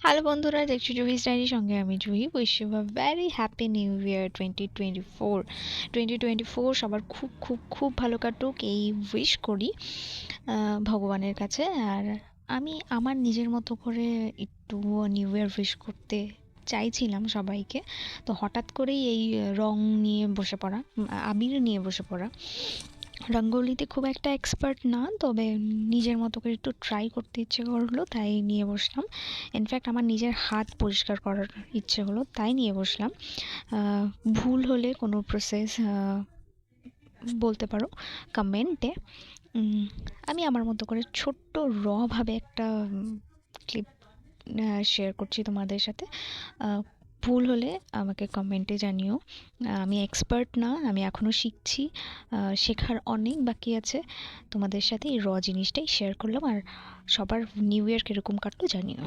Hello বন্ধুরা, দেখছি জুহিস ডায়েরির সঙ্গে আমি Juhi. Wish you a very happy new year 2024 সবার খুব খুব খুব ভালো কাটুক এই উইশ করি ভগবানের কাছে। আর আমি আমার নিজের মতো করে একটু নিউ ইয়ার উইশ করতে চাইছিলাম সবাইকে। তো হঠাৎ করেই এই রং নিয়ে বসে পড়া, আবির নিয়ে বসে পড়া। রঙ্গোলিতে খুব একটা এক্সপার্ট না, তবে নিজের মতো করে একটু ট্রাই করতে ইচ্ছে করলো, তাই নিয়ে বসলাম। ইনফ্যাক্ট আমার নিজের হাত পরিষ্কার করার ইচ্ছে হলো, তাই নিয়ে বসলাম। ভুল হলে কোনো প্রসেস বলতে পারো কমেন্টে। আমি আমার মতো করে ছোট্ট ভাবে একটা ক্লিপ শেয়ার করছি তোমাদের সাথে। ভুল হলে আমাকে কমেন্টে জানিও। আমি এক্সপার্ট না, আমি এখনও শিখছি। শেখার অনেক বাকি আছে। তোমাদের সাথে এই জিনিসটাই শেয়ার করলাম। আর সবার নিউ ইয়ার কীরকম কাটলো জানিও।